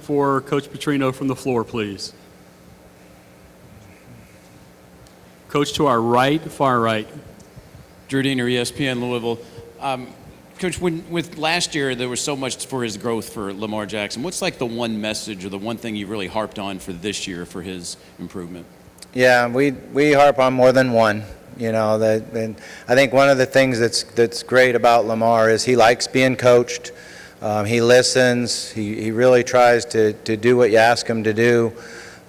for Coach Petrino from the floor, please. Coach to our right, far right. Drew Diener, ESPN Louisville. Coach, with last year there was so much for his growth for Lamar Jackson. What's like the one message or the one thing you really harped on for this year for his improvement? Yeah, we harp on more than one. You know, and I think one of the things that's great about Lamar is he likes being coached. He listens. He really tries to do what you ask him to do.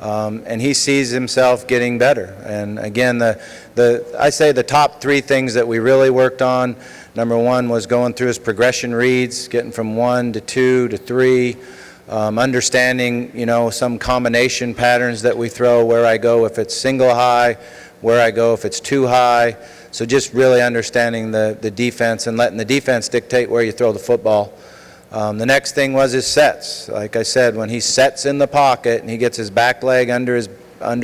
And he sees himself getting better. And again, I say the top three things that we really worked on. Number one was going through his progression reads, getting from 1 to 2 to 3, understanding, you know, some combination patterns that we throw, where I go if it's single high, where I go if it's too high. So just really understanding the defense and letting the defense dictate where you throw the football. The next thing was his sets. Like I said, when he sets in the pocket and he gets his back leg under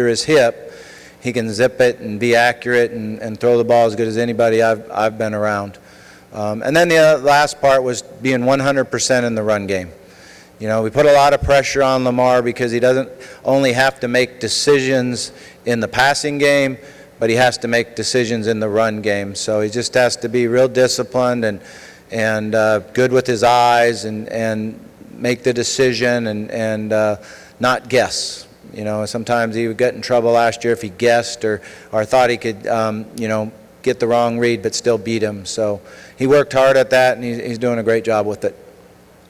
his hip, he can zip it and be accurate and throw the ball as good as anybody I've been around. And then the last part was being 100% in the run game. You know, we put a lot of pressure on Lamar because he doesn't only have to make decisions in the passing game, but he has to make decisions in the run game. So he just has to be real disciplined and good with his eyes and make the decision and not guess. You know, sometimes he would get in trouble last year if he guessed or thought he could, you know, get the wrong read but still beat him. So he worked hard at that, and he's doing a great job with it.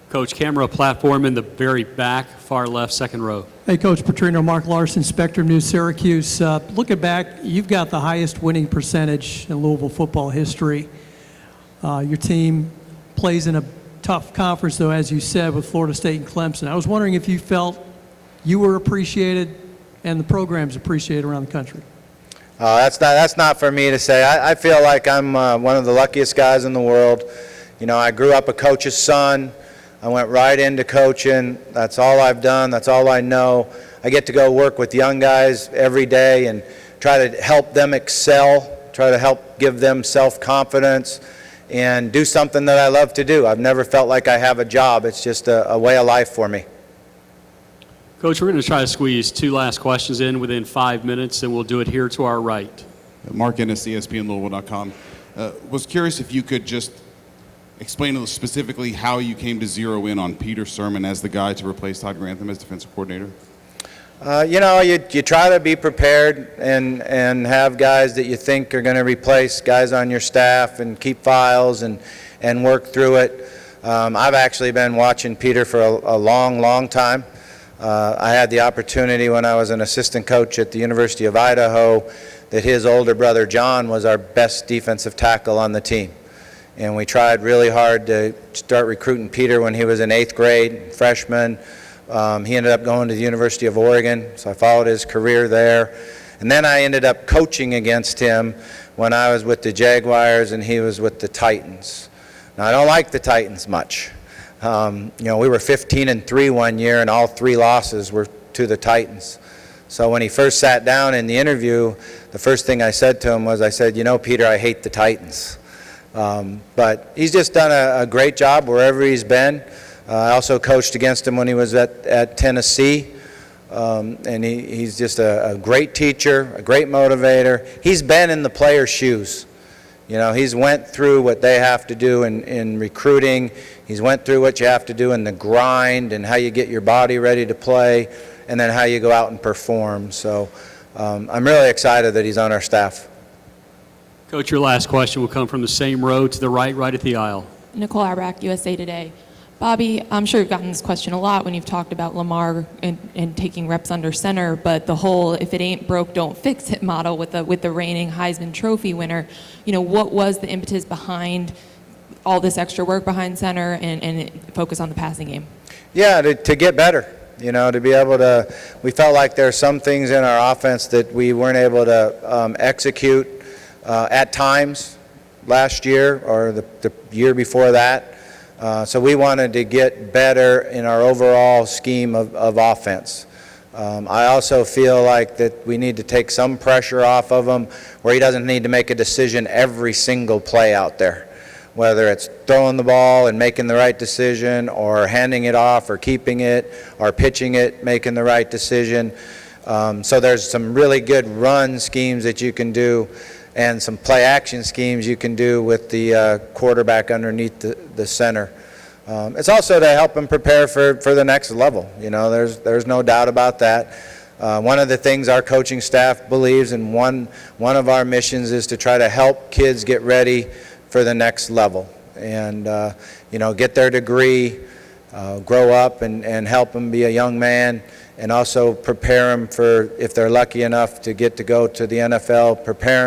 Coach, camera platform in the very back, far left, second row. Hey, Coach Petrino, Mark Larson, Spectrum News, Syracuse. Looking back, you've got the highest winning percentage in Louisville football history. Your team plays in a tough conference, though, as you said, with Florida State and Clemson. I was wondering if you felt you were appreciated and the program's appreciated around the country. That's not for me to say. I feel like I'm one of the luckiest guys in the world. You know, I grew up a coach's son. I went right into coaching. That's all I've done. That's all I know. I get to go work with young guys every day and try to help them excel, try to help give them self-confidence, and do something that I love to do. I've never felt like I have a job. It's just a way of life for me. Coach, we're going to try to squeeze two last questions in within 5 minutes, and we'll do it here to our right. Mark Ennis, ESPNLouisville.com. Was curious if you could just explain to us specifically how you came to zero in on Peter Sirmon as the guy to replace Todd Grantham as defensive coordinator. You know, you try to be prepared and have guys that you think are going to replace guys on your staff and keep files and work through it. I've actually been watching Peter for a long time. I had the opportunity when I was an assistant coach at the University of Idaho that his older brother John was our best defensive tackle on the team. And we tried really hard to start recruiting Peter when he was in 8th grade, freshman. He ended up going to the University of Oregon, so I followed his career there. And then I ended up coaching against him when I was with the Jaguars and he was with the Titans. Now, I don't like the Titans much. You know, we were 15-3 one year, and all 3 losses were to the Titans. So when he first sat down in the interview, the first thing I said to him was, I said, you know, Peter, I hate the Titans. But he's just done a great job wherever he's been. I also coached against him when he was at Tennessee. And he's just a great teacher, a great motivator. He's been in the players' shoes. You know, he's went through what they have to do in recruiting. He's went through what you have to do in the grind and how you get your body ready to play and then how you go out and perform. So I'm really excited that he's on our staff. Coach, your last question will come from the same row to the right at the aisle. Nicole Auerbach, USA Today. Bobby, I'm sure you've gotten this question a lot when you've talked about Lamar and taking reps under center, but the whole "if it ain't broke, don't fix it" model with the reigning Heisman Trophy winner, you know, what was the impetus behind all this extra work behind center and focus on the passing game? Yeah, to get better. You know, to be able to, we felt like there are some things in our offense that we weren't able to execute at times last year or the year before that. So we wanted to get better in our overall scheme of offense. I also feel like that we need to take some pressure off of him where he doesn't need to make a decision every single play out there. whether it's throwing the ball and making the right decision, or handing it off, or keeping it, or pitching it, making the right decision. So there's some really good run schemes that you can do, and some play action schemes you can do with the quarterback underneath the center. It's also to help them prepare for the next level. You know, there's no doubt about that. One of the things our coaching staff believes, and one of our missions, is to try to help kids get ready for the next level, and you know, get their degree, grow up, and help them be a young man, and also prepare them for, if they're lucky enough to get to go to the NFL, prepare